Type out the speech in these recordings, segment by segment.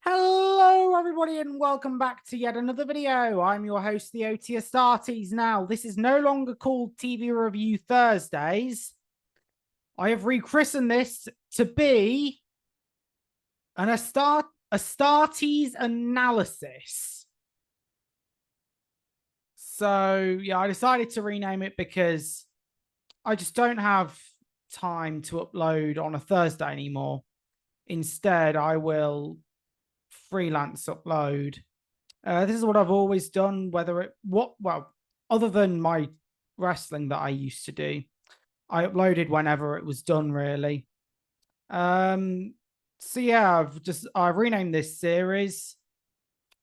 Hello, everybody, and welcome back to yet another video. I'm your host, the OT Astartes. Now, this is no longer called TV Review Thursdays. I have rechristened this to be an Astartes Analysis. So, yeah, I decided to rename it because I just don't have time to upload on a Thursday anymore. Instead, I will freelance upload. This is what I've always done, other than my wrestling that I used to do. I uploaded whenever it was done, really. So yeah, I've renamed this series.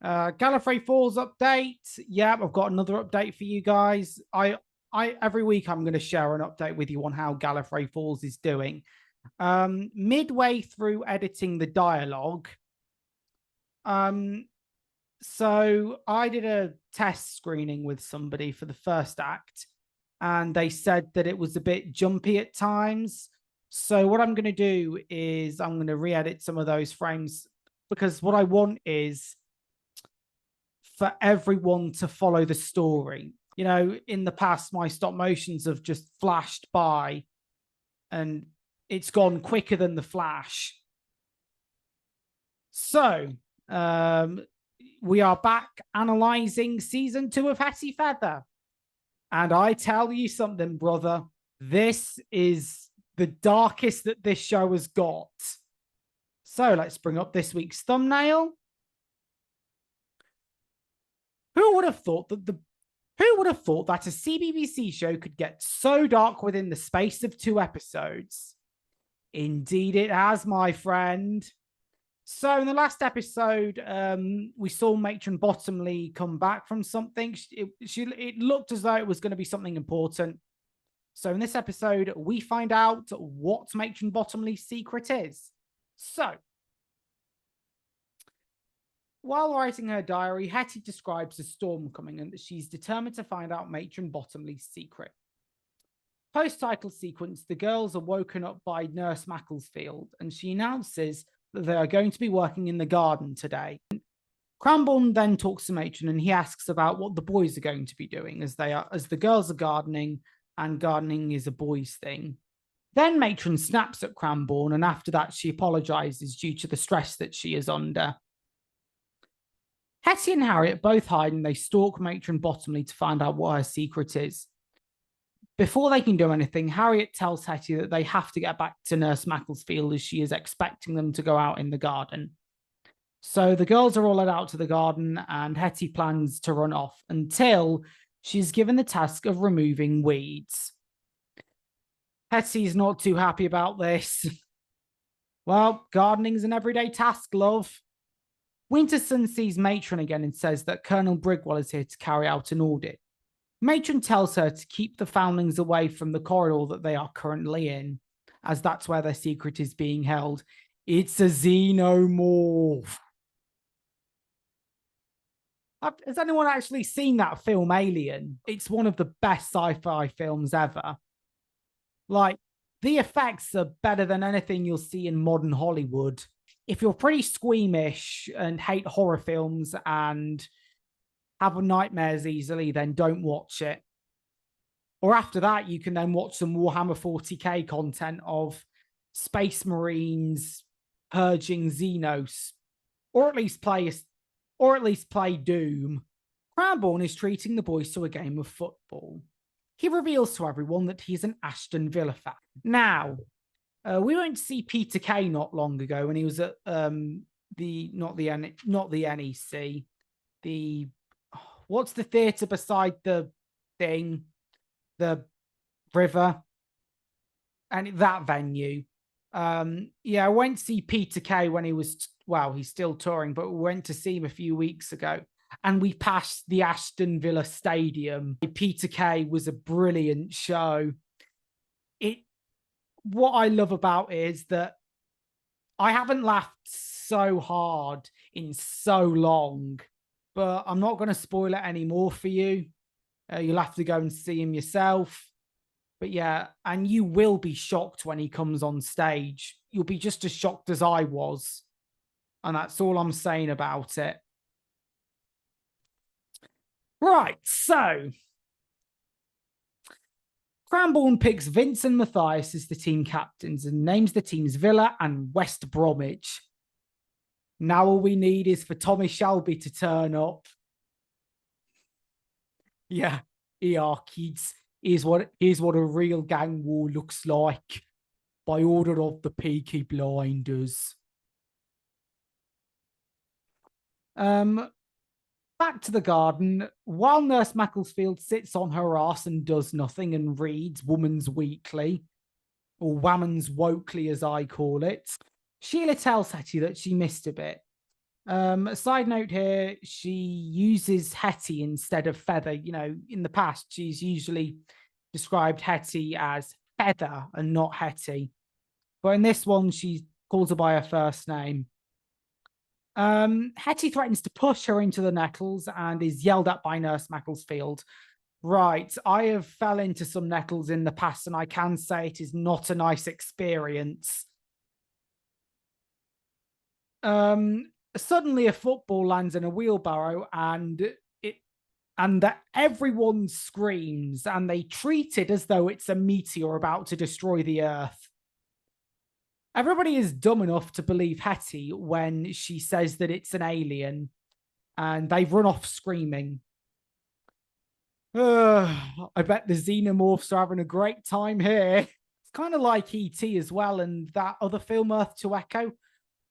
Gallifrey Falls update. Yeah, I've got another update for you guys. I every week I'm going to share an update with you on how Gallifrey Falls is doing. Midway through editing the dialogue, so I did a test screening with somebody for the first act, and they said that it was a bit jumpy at times. So what I'm going to do is I'm going to re-edit some of those frames, because what I want is for everyone to follow the story. You know, in the past, my stop motions have just flashed by and it's gone quicker than the flash. So, we are back analyzing season 2 of Hetty Feather. And I tell you something, brother, this is the darkest that this show has got. So let's bring up this week's thumbnail. Who would have thought that a CBBC show could get so dark within the space of 2 episodes? Indeed it has, my friend. So in the last episode, we saw Matron Bottomley come back from something. It looked as though it was going to be something important. So in this episode, we find out what Matron Bottomley's secret is. So, while writing her diary, Hetty describes a storm coming and that she's determined to find out Matron Bottomley's secret. Post-title sequence, the girls are woken up by Nurse Macclesfield, and she announces that they are going to be working in the garden today. Cranbourne then talks to Matron, and he asks about what the boys are going to be doing, as the girls are gardening, and gardening is a boys' thing. Then Matron snaps at Cranbourne, and after that she apologizes due to the stress that she is under. Hetty and Harriet both hide, and they stalk Matron Bottomley to find out what her secret is. Before they can do anything, Harriet tells Hetty that they have to get back to Nurse Macclesfield, as she is expecting them to go out in the garden. So the girls are all led out to the garden, and Hetty plans to run off until she's given the task of removing weeds. Hetty's not too happy about this. Well, gardening's an everyday task, love. Winterson sees Matron again and says that Colonel Brigwell is here to carry out an audit. Matron tells her to keep the foundlings away from the corridor that they are currently in, as that's where their secret is being held. It's a xenomorph. Has anyone actually seen that film, Alien? It's one of the best sci-fi films ever. Like, the effects are better than anything you'll see in modern Hollywood. If you're pretty squeamish and hate horror films and have nightmares easily, then don't watch it. Or after that, you can then watch some Warhammer 40k content of Space Marines purging Xenos, or at least play Doom. Cranbourne is treating the boys to a game of football. He reveals to everyone that he's an Aston Villa fan. Now, we went to see Peter Kay not long ago when he was at not the NEC, what's the theatre beside the thing, the river, and that venue. Yeah, I went to see Peter Kay when he was, he's still touring, but we went to see him a few weeks ago, and we passed the Aston Villa Stadium. Peter Kay was a brilliant show. What I love about it is that I haven't laughed so hard in so long, but I'm not going to spoil it anymore for you. You'll have to go and see him yourself. But yeah, and you will be shocked when he comes on stage. You'll be just as shocked as I was. And that's all I'm saying about it. Right, so Cranbourne picks Vince and Matthias as the team captains and names the teams Villa and West Bromwich. Now all we need is for Tommy Shelby to turn up. Yeah, kids. Here's what a real gang war looks like by order of the Peaky Blinders. Back to the garden. While Nurse Macclesfield sits on her ass and does nothing and reads Woman's Weekly, or Wammon's Wokeley as I call it, Sheila tells Hetty that she missed a bit. A side note here, she uses Hetty instead of Feather. You know, in the past, she's usually described Hetty as Feather and not Hetty. But in this one, she calls her by her first name. Hetty threatens to push her into the nettles and is yelled at by Nurse Macclesfield. Right, I have fell into some nettles in the past, and I can say it is not a nice experience. Suddenly a football lands in a wheelbarrow, and that everyone screams, and they treat it as though it's a meteor about to destroy the earth. Everybody is dumb enough to believe Hetty when she says that it's an alien, and they run off screaming. I bet the xenomorphs are having a great time here. It's kind of like E.T. as well, and that other film, Earth to Echo.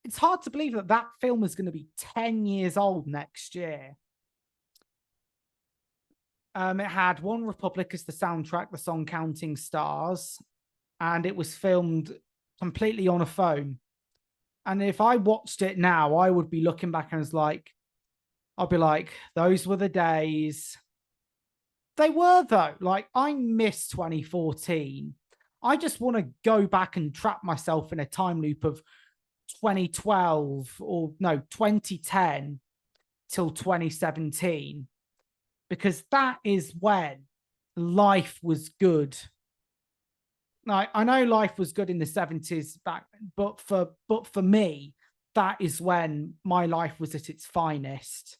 It's hard to believe that that film is going to be 10 years old next year. It had One Republic as the soundtrack, the song Counting Stars, and it was filmed completely on a phone. And if I watched it now, I would be looking back and I'd be like, those were the days. They were, though. Like, I miss 2014. I just want to go back and trap myself in a time loop of 2012 or no, 2010 till 2017, because that is when life was good. Like, I know life was good in the 70s back, but for me, that is when my life was at its finest.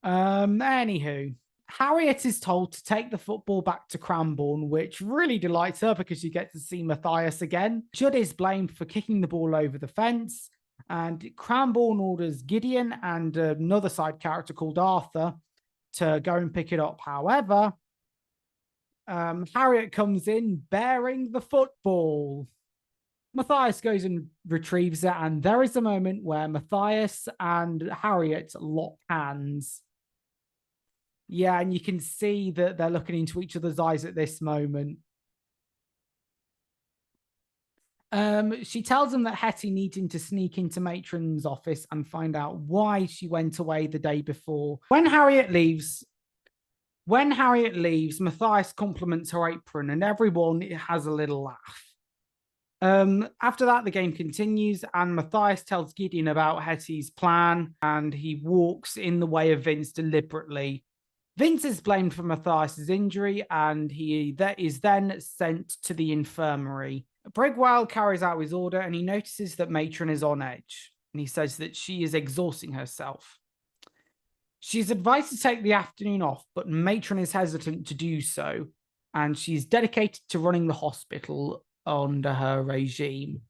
Anywho, Harriet is told to take the football back to Cranbourne, which really delights her because you get to see Matthias again. Judd is blamed for kicking the ball over the fence, and Cranbourne orders Gideon and another side character called Arthur to go and pick it up. However, Harriet comes in bearing the football. Matthias goes and retrieves it, and there is a moment where Matthias and Harriet lock hands. Yeah, and you can see that they're looking into each other's eyes at this moment. She tells him that Hetty needs him to sneak into Matron's office and find out why she went away the day before. When Harriet leaves, Matthias compliments her apron, and everyone has a little laugh. After that, the game continues, and Matthias tells Gideon about Hetty's plan, and he walks in the way of Vince deliberately. Vince is blamed for Matthias's injury, and he is then sent to the infirmary. Brigwell carries out his order, and he notices that Matron is on edge, and he says that she is exhausting herself. She's advised to take the afternoon off, but Matron is hesitant to do so, and she's dedicated to running the hospital under her regime.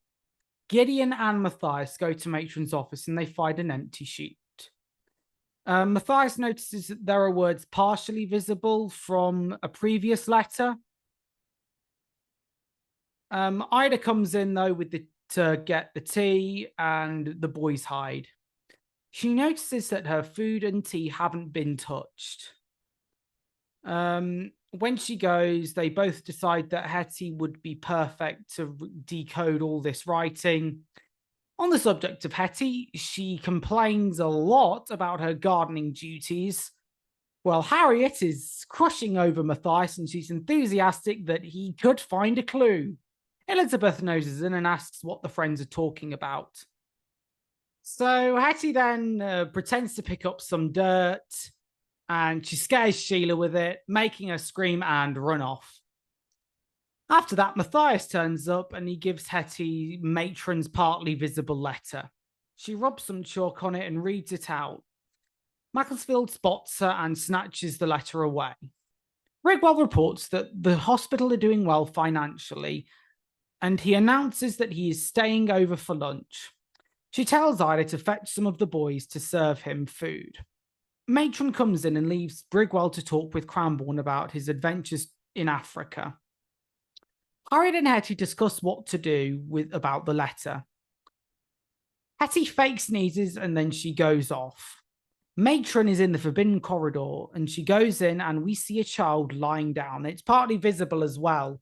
Gideon and Matthias go to Matron's office, and they find an empty sheet. Matthias notices that there are words partially visible from a previous letter. Ida comes in, though, to get the tea, and the boys hide. She notices that her food and tea haven't been touched. When she goes, they both decide that Hetty would be perfect to decode all this writing. On the subject of Hetty, she complains a lot about her gardening duties. Well, Harriet is crushing over Matthias, and she's enthusiastic that he could find a clue. Elizabeth noses in and asks what the friends are talking about. So Hetty then pretends to pick up some dirt, and she scares Sheila with it, making her scream and run off. After that, Matthias turns up and he gives Hetty Matron's partly visible letter. She rubs some chalk on it and reads it out. Macclesfield spots her and snatches the letter away. Brigwell reports that the hospital are doing well financially, and he announces that he is staying over for lunch. She tells Ida to fetch some of the boys to serve him food. Matron comes in and leaves Brigwell to talk with Cranbourne about his adventures in Africa. Harriet and Hetty discuss what to do about the letter. Hetty fake sneezes and then she goes off. Matron is in the forbidden corridor and she goes in and we see a child lying down. It's partly visible as well.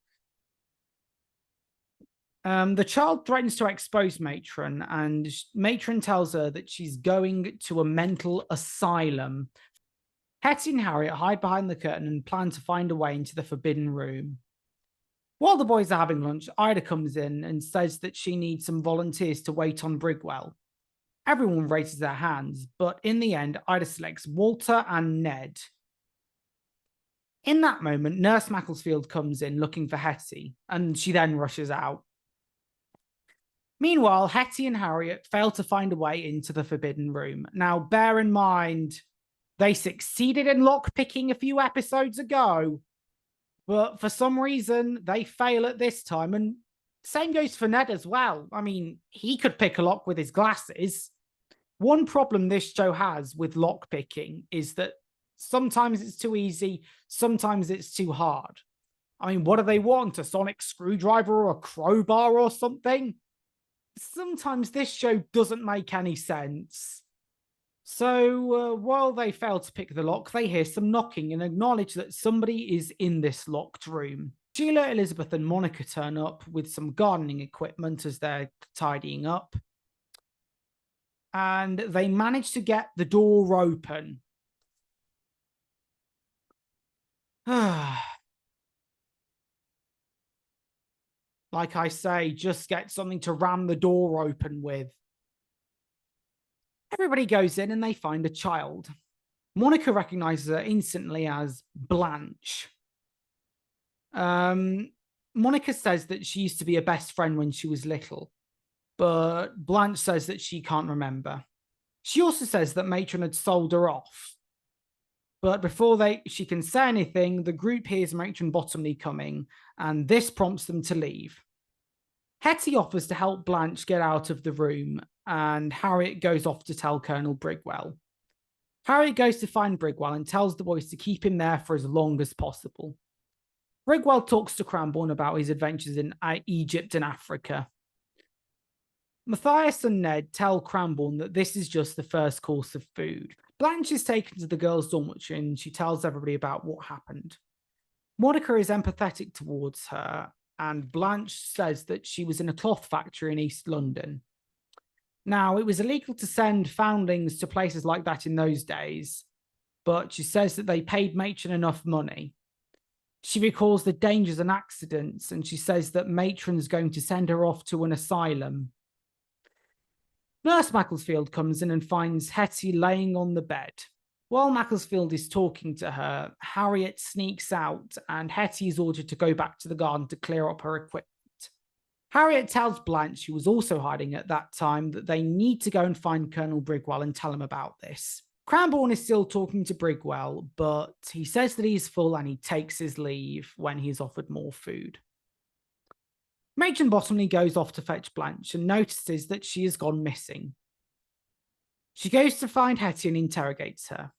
The child threatens to expose Matron and Matron tells her that she's going to a mental asylum. Hetty and Harriet hide behind the curtain and plan to find a way into the forbidden room. While the boys are having lunch, Ida comes in and says that she needs some volunteers to wait on Brigwell. Everyone raises their hands, but in the end, Ida selects Walter and Ned. In that moment, Nurse Macclesfield comes in looking for Hetty, and she then rushes out. Meanwhile, Hetty and Harriet fail to find a way into the forbidden room. Now, bear in mind, they succeeded in lockpicking a few episodes ago, but for some reason, they fail at this time, and same goes for Ned as well. I mean, he could pick a lock with his glasses. One problem this show has with lockpicking is that sometimes it's too easy, sometimes it's too hard. I mean, what do they want? A sonic screwdriver or a crowbar or something? Sometimes this show doesn't make any sense. So while they fail to pick the lock, they hear some knocking and acknowledge that somebody is in this locked room. Sheila, Elizabeth, and Monica turn up with some gardening equipment as they're tidying up. And they manage to get the door open. Like I say, just get something to ram the door open with. Everybody goes in and they find a child. Monica recognizes her instantly as Blanche. Monica says that she used to be a best friend when she was little, but Blanche says that she can't remember. She also says that Matron had sold her off. But before she can say anything, the group hears Matron Bottomley coming, and this prompts them to leave. Hetty offers to help Blanche get out of the room, and Harriet goes off to tell Colonel Brigwell. Harriet goes to find Brigwell and tells the boys to keep him there for as long as possible. Brigwell talks to Cranbourne about his adventures in Egypt and Africa. Matthias and Ned tell Cranbourne that this is just the first course of food. Blanche is taken to the girls' dormitory and she tells everybody about what happened. Monica is empathetic towards her, and Blanche says that she was in a cloth factory in East London. Now, it was illegal to send foundlings to places like that in those days, but she says that they paid Matron enough money. She recalls the dangers and accidents, and she says that Matron's going to send her off to an asylum. Nurse Macclesfield comes in and finds Hetty laying on the bed. While Macclesfield is talking to her, Harriet sneaks out, and Hetty is ordered to go back to the garden to clear up her equipment. Harriet tells Blanche, who was also hiding at that time, that they need to go and find Colonel Brigwell and tell him about this. Cranbourne is still talking to Brigwell, but he says that he's full and he takes his leave when he's offered more food. Matron Bottomley goes off to fetch Blanche and notices that she has gone missing. She goes to find Hetty and interrogates her.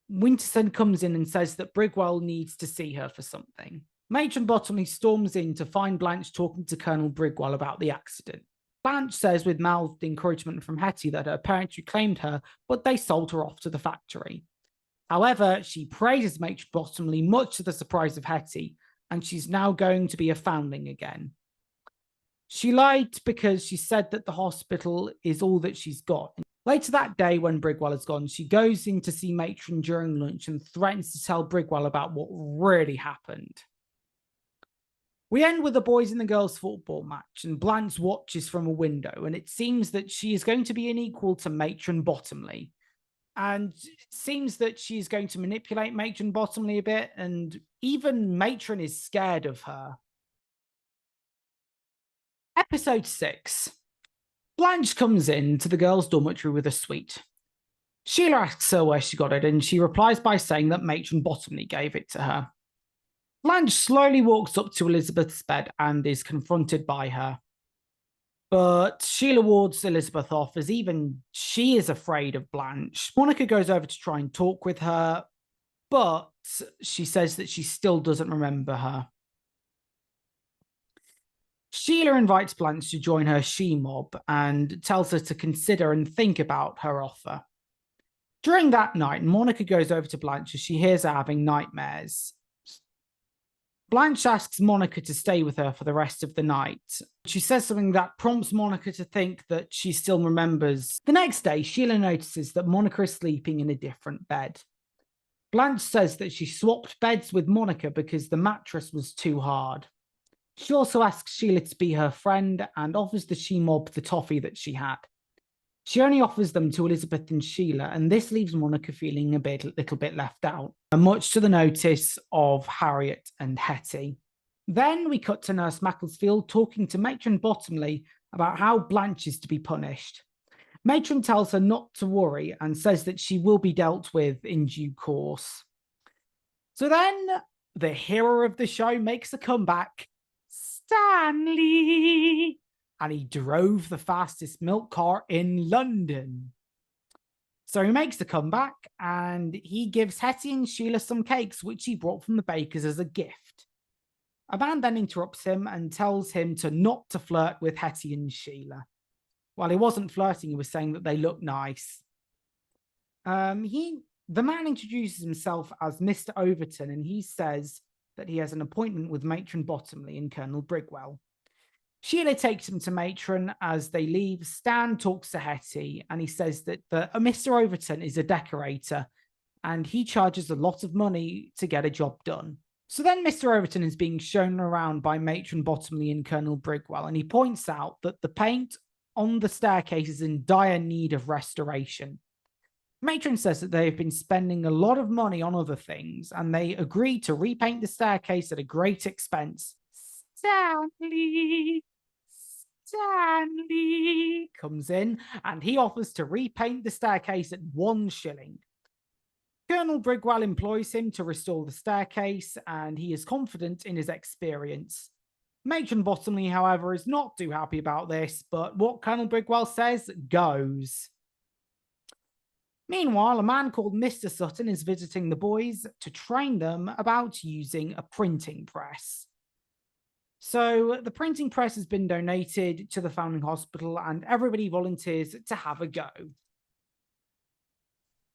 Winterson comes in and says that Brigwell needs to see her for something. Matron Bottomley storms in to find Blanche talking to Colonel Brigwell about the accident. Blanche says with mouthed encouragement from Hetty that her parents reclaimed her, but they sold her off to the factory. However, she praises Matron Bottomley, much to the surprise of Hetty, and she's now going to be a foundling again. She lied because she said that the hospital is all that she's got. Later that day, when Brigwell is gone, she goes in to see Matron during lunch and threatens to tell Brigwell about what really happened. We end with the boys and the girls' football match, and Blanche watches from a window, and it seems that she is going to be an equal to Matron Bottomley. And it seems that she's going to manipulate Matron Bottomley a bit, and even Matron is scared of her. Episode 6. Blanche comes in to the girls' dormitory with a sweet. Sheila asks her where she got it, and she replies by saying that Matron Bottomley gave it to her. Blanche slowly walks up to Elizabeth's bed and is confronted by her. But Sheila wards Elizabeth off, as even she is afraid of Blanche. Monica goes over to try and talk with her, but she says that she still doesn't remember her. Sheila invites Blanche to join her she-mob and tells her to consider and think about her offer. During that night, Monica goes over to Blanche as she hears her having nightmares. Blanche asks Monica to stay with her for the rest of the night. She says something that prompts Monica to think that she still remembers. The next day, Sheila notices that Monica is sleeping in a different bed. Blanche says that she swapped beds with Monica because the mattress was too hard. She also asks Sheila to be her friend and offers the she-mob the toffee that she had. She only offers them to Elizabeth and Sheila, and this leaves Monica feeling a little bit left out, much to the notice of Harriet and Hetty. Then we cut to Nurse Macclesfield talking to Matron Bottomley about how Blanche is to be punished. Matron tells her not to worry and says that she will be dealt with in due course. So then the hero of the show makes a comeback, Stanley, and he drove the fastest milk cart in London. So he makes the comeback and he gives Hetty and Sheila some cakes which he brought from the baker's as a gift. A man then interrupts him and tells him not to flirt with Hetty and Sheila. While he wasn't flirting, he was saying that they look nice. The man introduces himself as Mr. Overton, and he says that he has an appointment with Matron Bottomley and Colonel Brigwell. Sheila takes him to Matron. As they leave, Stan talks to Hetty, and he says that Mr. Overton is a decorator, and he charges a lot of money to get a job done. So then Mr. Overton is being shown around by Matron Bottomley and Colonel Brigwell, and he points out that the paint on the staircase is in dire need of restoration. Matron says that they have been spending a lot of money on other things, and they agree to repaint the staircase at a great expense. Stanley comes in, and he offers to repaint the staircase at 1 shilling. Colonel Brigwell employs him to restore the staircase, and he is confident in his experience. Matron Bottomley, however, is not too happy about this, but what Colonel Brigwell says goes. Meanwhile, a man called Mr. Sutton is visiting the boys to train them about using a printing press. So the printing press has been donated to the Foundling Hospital, and everybody volunteers to have a go.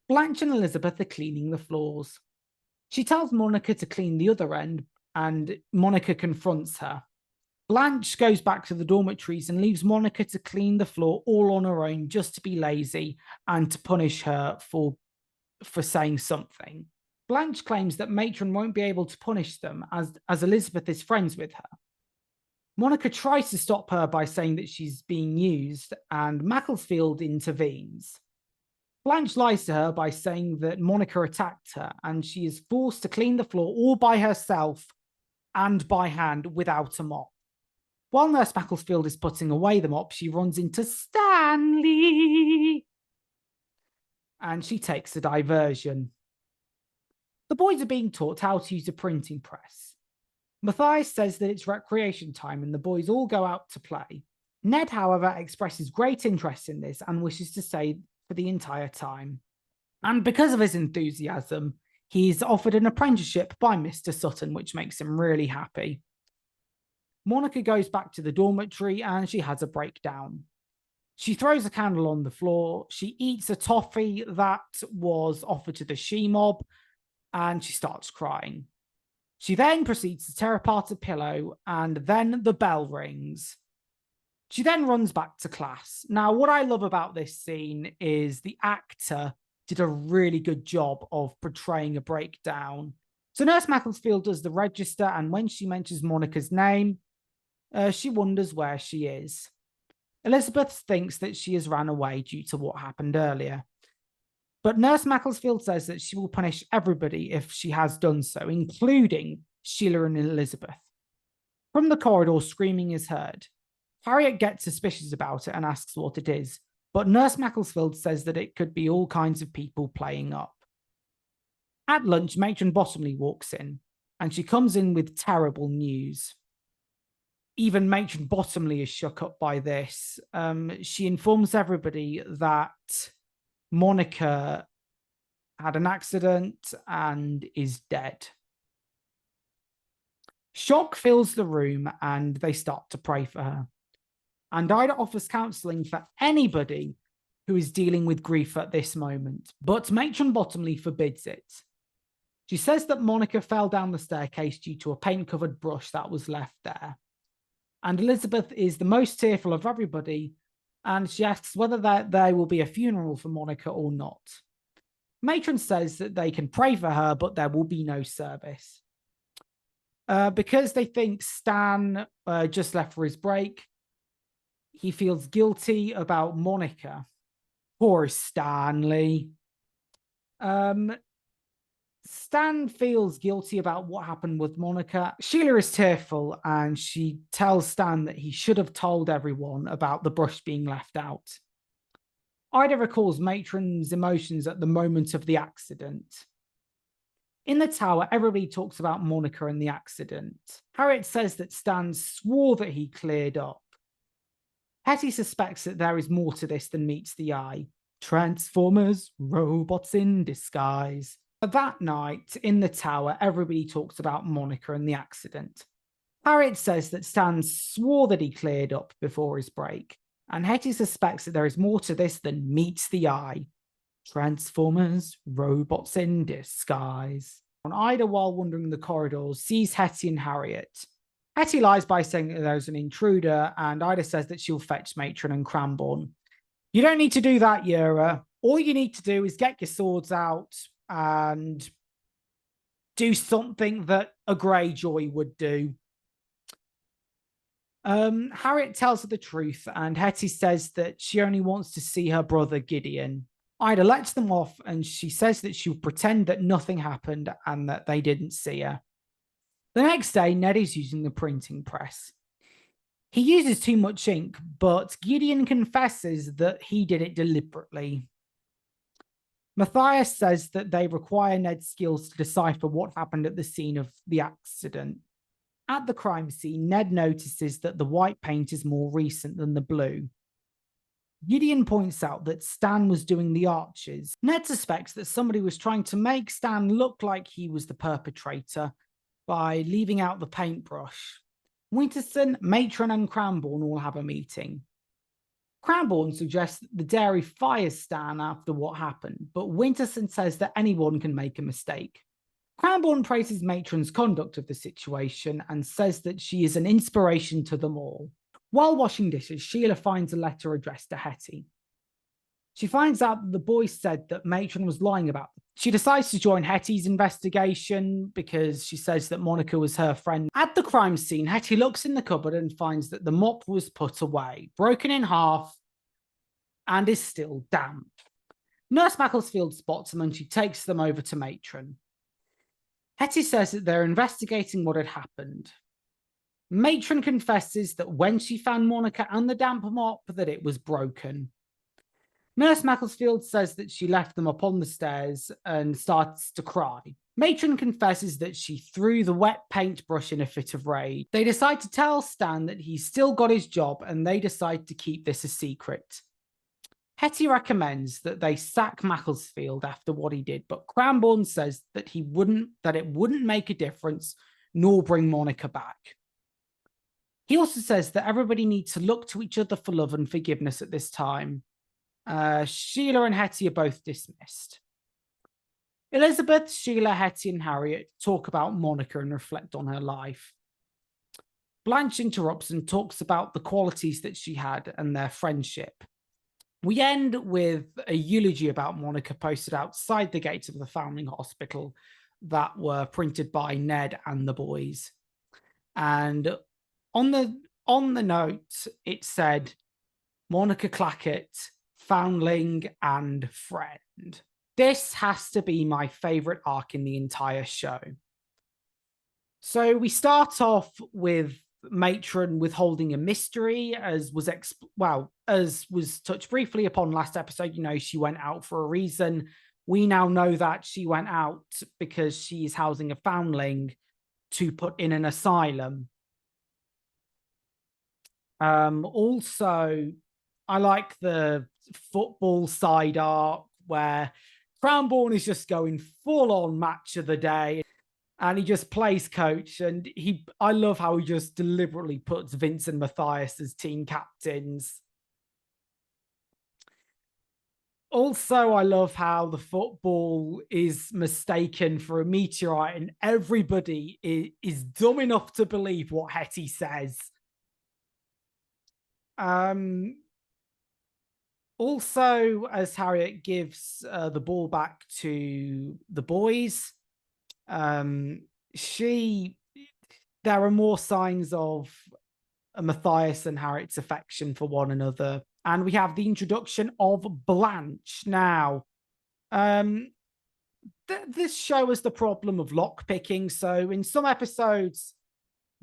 Blanche and Elizabeth are cleaning the floors. She tells Monica to clean the other end, and Monica confronts her. Blanche goes back to the dormitories and leaves Monica to clean the floor all on her own, just to be lazy and to punish her for saying something. Blanche claims that Matron won't be able to punish them as Elizabeth is friends with her. Monica tries to stop her by saying that she's being used, and Macclesfield intervenes. Blanche lies to her by saying that Monica attacked her, and she is forced to clean the floor all by herself and by hand without a mop. While Nurse Macclesfield is putting away the mop, she runs into Stanley, and she takes a diversion. The boys are being taught how to use a printing press. Matthias says that it's recreation time and the boys all go out to play. Ned, however, expresses great interest in this and wishes to stay for the entire time. And because of his enthusiasm, he's offered an apprenticeship by Mr. Sutton, which makes him really happy. Monica goes back to the dormitory and she has a breakdown. She throws a candle on the floor. She eats a toffee that was offered to the she-mob, and she starts crying. She then proceeds to tear apart a pillow, and then the bell rings. She then runs back to class. Now, what I love about this scene is the actor did a really good job of portraying a breakdown. So Nurse Macclesfield does the register, and when she mentions Monica's name, she wonders where she is. Elizabeth thinks that she has ran away due to what happened earlier. But Nurse Macclesfield says that she will punish everybody if she has done so, including Sheila and Elizabeth. From the corridor, screaming is heard. Harriet gets suspicious about it and asks what it is, but Nurse Macclesfield says that it could be all kinds of people playing up. At lunch, Matron Bottomley walks in, and she comes in with terrible news. Even Matron Bottomley is shook up by this. She informs everybody that Monica had an accident and is dead. Shock fills the room and they start to pray for her. And Ida offers counselling for anybody who is dealing with grief at this moment, but Matron Bottomley forbids it. She says that Monica fell down the staircase due to a paint-covered brush that was left there. And Elizabeth is the most tearful of everybody, and she asks whether there will be a funeral for Monica or not. Matron says that they can pray for her, but there will be no service. Because they think Stan just left for his break, he feels guilty about Monica. Poor Stanley. Stan feels guilty about what happened with Monica. Sheila is tearful and she tells Stan that he should have told everyone about the brush being left out. Ida recalls Matron's emotions at the moment of the accident. In the tower, everybody talks about Monica and the accident. Harriet says that Stan swore that he cleared up. Hetty suspects that there is more to this than meets the eye. Transformers, robots in disguise. That night, in the tower, everybody talks about Monica and the accident. Harriet says that Stan swore that he cleared up before his break, and Hetty suspects that there is more to this than meets the eye. Transformers, robots in disguise. Ida, while wandering the corridors, sees Hetty and Harriet. Hetty lies by saying that there's an intruder, and Ida says that she'll fetch Matron and Cranbourne. You don't need to do that, Yura. All you need to do is get your swords out and do something that a Greyjoy would do. Harriet tells her the truth, and Hetty says that she only wants to see her brother Gideon. Ida lets them off, and she says that she'll pretend that nothing happened and that they didn't see her. The next day, Ned is using the printing press. He uses too much ink, but Gideon confesses that he did it deliberately. Matthias says that they require Ned's skills to decipher what happened at the scene of the accident. At the crime scene, Ned notices that the white paint is more recent than the blue. Gideon points out that Stan was doing the arches. Ned suspects that somebody was trying to make Stan look like he was the perpetrator by leaving out the paintbrush. Winterson, Matron, and Cranbourne all have a meeting. Cranbourne suggests that the dairy fires Stan after what happened, but Winterson says that anyone can make a mistake. Cranbourne praises Matron's conduct of the situation and says that she is an inspiration to them all. While washing dishes, Sheila finds a letter addressed to Hetty. She finds out that the boys said that Matron was lying about them. She decides to join Hetty's investigation because she says that Monica was her friend. At the crime scene, Hetty looks in the cupboard and finds that the mop was put away, broken in half, and is still damp. Nurse Macclesfield spots them and she takes them over to Matron. Hetty says that they're investigating what had happened. Matron confesses that when she found Monica and the damp mop, that it was broken. Nurse Macclesfield says that she left them up on the stairs and starts to cry. Matron confesses that she threw the wet paintbrush in a fit of rage. They decide to tell Stan that he's still got his job and they decide to keep this a secret. Hetty recommends that they sack Macclesfield after what he did, but Cranbourne says that it wouldn't make a difference nor bring Monica back. He also says that everybody needs to look to each other for love and forgiveness at this time. Sheila and Hetty are both dismissed. Elizabeth, Sheila, Hetty, and Harriet talk about Monica and reflect on her life. Blanche interrupts and talks about the qualities that she had and their friendship. We end with a eulogy about Monica posted outside the gates of the Foundling Hospital that were printed by Ned and the boys. And on the note, it said, Monica Clackett, Foundling and friend. This has to be my favorite arc in the entire show. So we start off with Matron withholding a mystery, as was as was touched briefly upon last episode. You know, she went out for a reason. We now know that she went out because she's housing a foundling to put in an asylum. Also, I like the football side arc where Crownborn is just going full on match of the day, and he just plays coach. And I love how he just deliberately puts Vince and Matthias as team captains. Also, I love how the football is mistaken for a meteorite, and everybody is dumb enough to believe what Hetty says. Also, as Harriet gives the ball back to the boys, there are more signs of Matthias and Harriet's affection for one another. And we have the introduction of Blanche. Now, this show has the problem of lock picking. So in some episodes,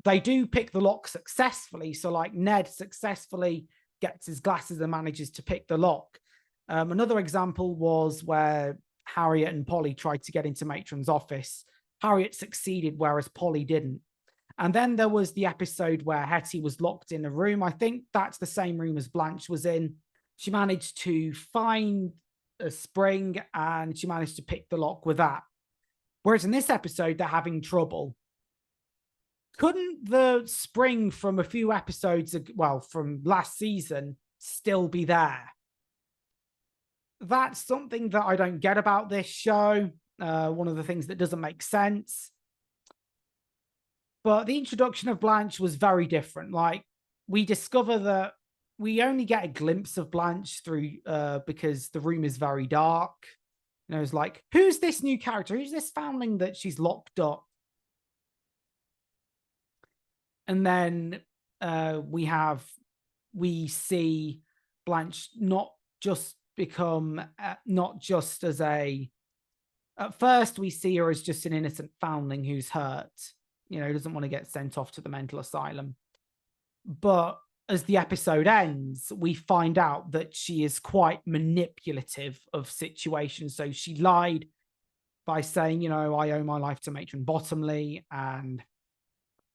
they do pick the lock successfully. So like Ned successfully gets his glasses and manages to pick the lock. Another example was where Harriet and Polly tried to get into Matron's office. Harriet succeeded, whereas Polly didn't. And then there was the episode where Hetty was locked in a room. I think that's the same room as Blanche was in. She managed to find a spring and she managed to pick the lock with that. Whereas in this episode, they're having trouble. Couldn't the spring from a few episodes, from last season, still be there? That's something that I don't get about this show. One of the things that doesn't make sense. But the introduction of Blanche was very different. Like, we discover that we only get a glimpse of Blanche through because the room is very dark. You know, it's like, who's this new character? Who's this foundling that she's locked up? And then we see Blanche not just as at first we see her as just an innocent foundling who's hurt, you know, doesn't want to get sent off to the mental asylum. But as the episode ends, we find out that she is quite manipulative of situations. So she lied by saying, you know, I owe my life to Matron Bottomley, and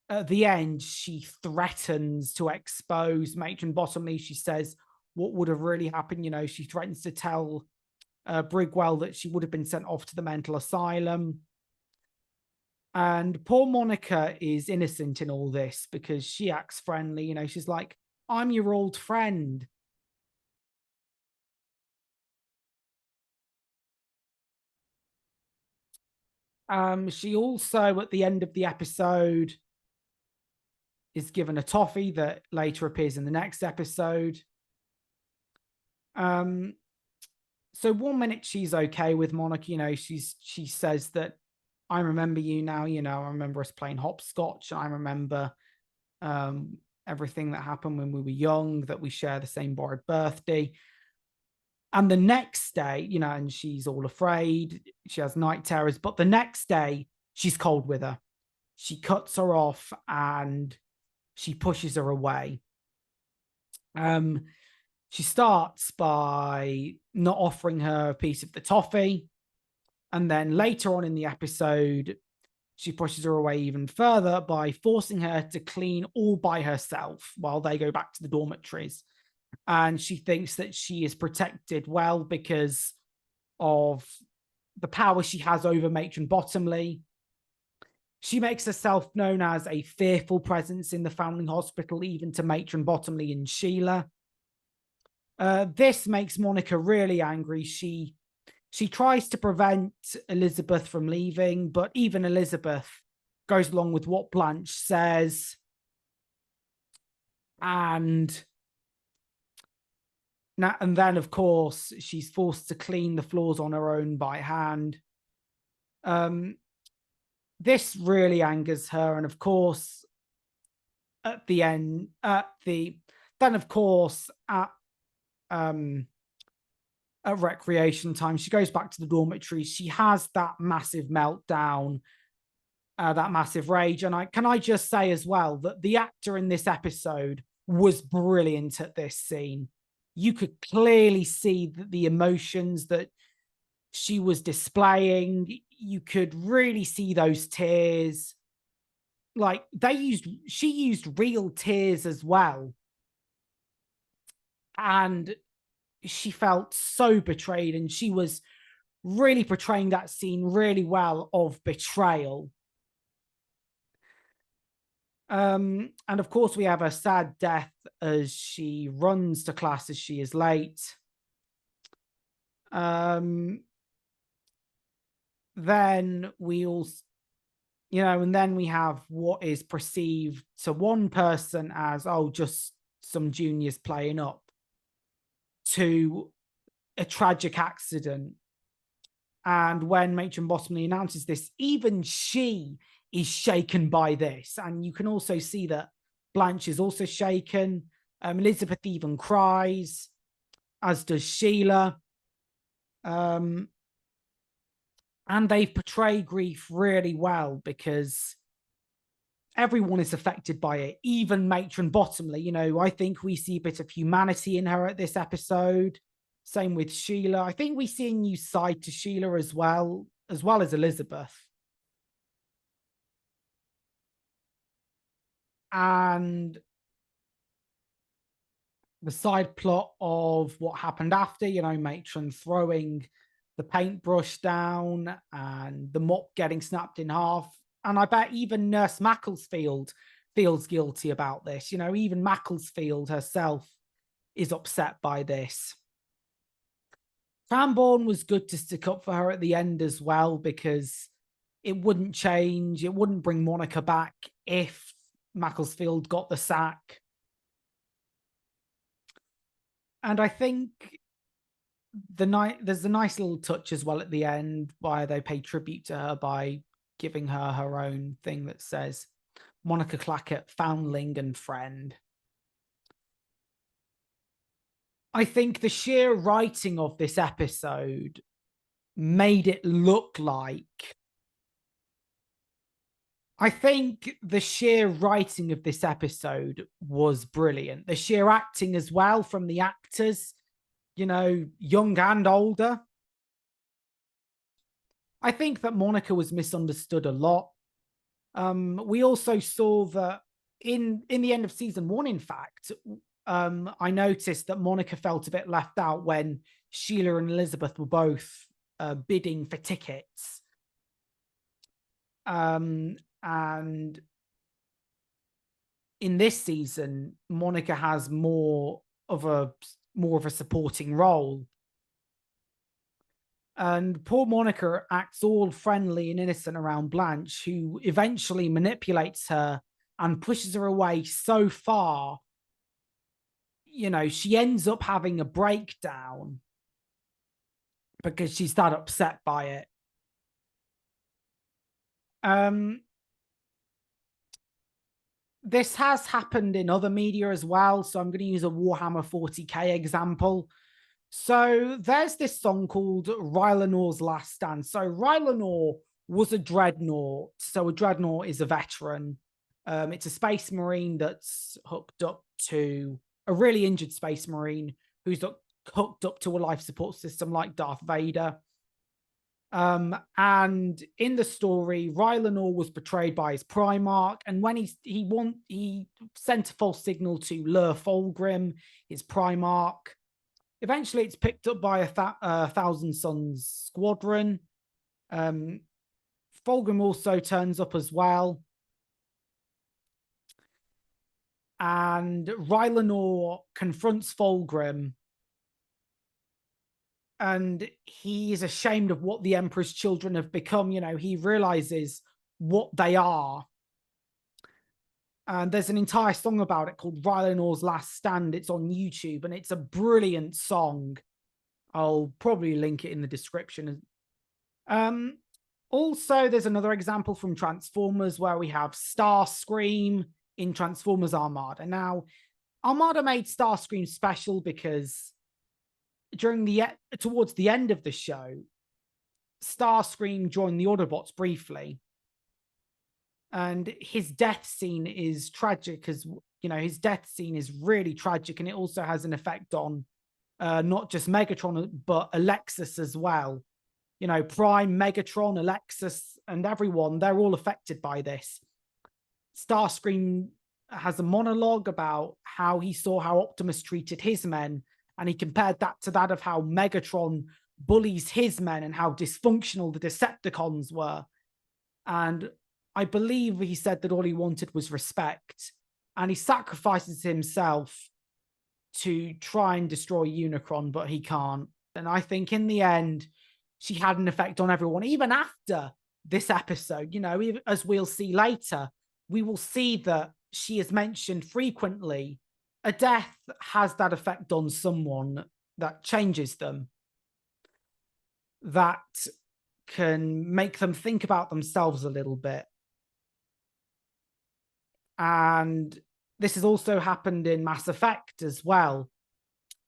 at the end, she threatens to expose Matron Bottomley. She says what would have really happened. You know, she threatens to tell Brigwell that she would have been sent off to the mental asylum. And poor Monica is innocent in all this because she acts friendly. You know, she's like, I'm your old friend. She also, at the end of the episode, is given a toffee that later appears in the next episode. So 1 minute she's okay with Monica, you know, she says that I remember you now, you know, I remember us playing hopscotch. I remember everything that happened when we were young, that we share the same borrowed birthday. And the next day, you know, and she's all afraid, she has night terrors, but the next day she's cold with her. She cuts her off and she pushes her away. She starts by not offering her a piece of the toffee. And then later on in the episode, she pushes her away even further by forcing her to clean all by herself while they go back to the dormitories. And she thinks that she is protected well because of the power she has over Matron Bottomley. She makes herself known as a fearful presence in the Foundling Hospital, even to Matron Bottomley and Sheila. This makes Monica really angry. She tries to prevent Elizabeth from leaving, but even Elizabeth goes along with what Blanche says. And then, of course, she's forced to clean the floors on her own by hand. This really angers her. And of course, at the end, at recreation time. She goes back to the dormitory. She has that massive meltdown, that massive rage. And can I just say as well that the actor in this episode was brilliant at this scene. You could clearly see that the emotions that she was displaying. You could really see those tears. Like she used real tears as well. And she felt so betrayed, and she was really portraying that scene really well of betrayal. And of course, we have a sad death as she runs to class as she is late. Then we also, and then we have what is perceived to one person as, oh, just some juniors playing up, to a tragic accident. And when Matron Bottomley announces this, even she is shaken by this. And you can also see that Blanche is also shaken. Elizabeth even cries, as does Sheila. And they portray grief really well because everyone is affected by it, even Matron Bottomley. I think we see a bit of humanity in her at this episode. Same with Sheila. I think we see a new side to Sheila as well as Elizabeth. And the side plot of what happened after, Matron throwing the paintbrush down and the mop getting snapped in half. And I bet even Nurse Macclesfield feels guilty about this. Even Macclesfield herself is upset by this. Cranbourne was good to stick up for her at the end as well, because it wouldn't change. It wouldn't bring Monica back if Macclesfield got the sack. And I think there's a nice little touch as well at the end where they pay tribute to her by giving her her own thing that says Monica Clackett, foundling and friend. I think the sheer writing of this episode made it look like... I think the sheer writing of this episode was brilliant. The sheer acting as well from the actors, young and older. I think that Monica was misunderstood a lot. We also saw that in the end of season 1, in fact, I noticed that Monica felt a bit left out when Sheila and Elizabeth were both bidding for tickets. And in this season, Monica has more of a supporting role. And poor Monica acts all friendly and innocent around Blanche, who eventually manipulates her and pushes her away so far. She ends up having a breakdown because she's that upset by it. This has happened in other media as well. So I'm going to use a Warhammer 40k example. So there's this song called Rylanor's Last Stand. So Rylanor was a dreadnought. So a dreadnought is a veteran. It's a space marine that's hooked up to a really injured space marine who's hooked up to a life support system like Darth Vader. And in the story, Rylanor was betrayed by his Primarch, and when he sent a false signal to Lur Fulgrim, his Primarch. Eventually, it's picked up by a Thousand Sons squadron. Fulgrim also turns up as well. And Rylanor confronts Fulgrim. And he is ashamed of what the Emperor's children have become. He realizes what they are. And there's an entire song about it called Rylanor's Last Stand. It's on YouTube, and it's a brilliant song. I'll probably link it in the description. Also, there's another example from Transformers where we have Starscream in Transformers Armada. Now, Armada made Starscream special because towards the end of the show, Starscream joined the Autobots briefly, and his death scene is tragic. As you know, his death scene is really tragic, and it also has an effect on not just Megatron but Alexis as well. You know, Prime, Megatron, Alexis, and everyone, they're all affected by this. Starscream has a monologue about how he saw how Optimus treated his men, and he compared that to that of how Megatron bullies his men and how dysfunctional the Decepticons were. And I believe he said that all he wanted was respect, and he sacrifices himself to try and destroy Unicron, but he can't. And I think in the end, she had an effect on everyone, even after this episode. You know, as we'll see later, we will see that she is mentioned frequently. A death has that effect on someone that changes them, that can make them think about themselves a little bit. And this has also happened in Mass Effect as well.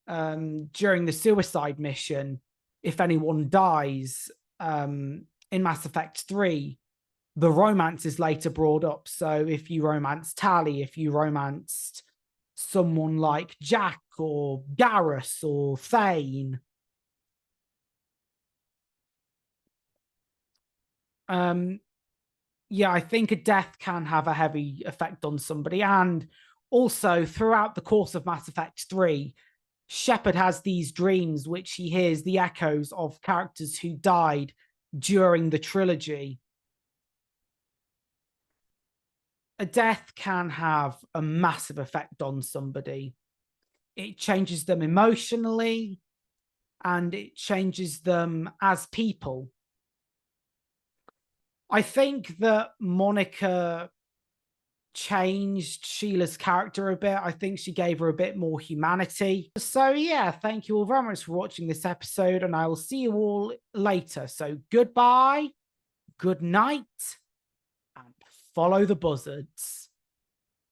During the suicide mission, if anyone dies in Mass Effect 3, the romance is later brought up. So if you romance Tali, if you romanced someone like Jack or Garrus or Thane, yeah, I think a death can have a heavy effect on somebody. And also throughout the course of Mass Effect 3, Shepard has these dreams which he hears the echoes of characters who died during the trilogy. A death can have a massive effect on somebody. It changes them emotionally, and it changes them as people. I think that Monica changed Sheila's character a bit. I think she gave her a bit more humanity. So yeah, thank you all very much for watching this episode, and I will see you all later. So goodbye, good night, and follow the buzzards.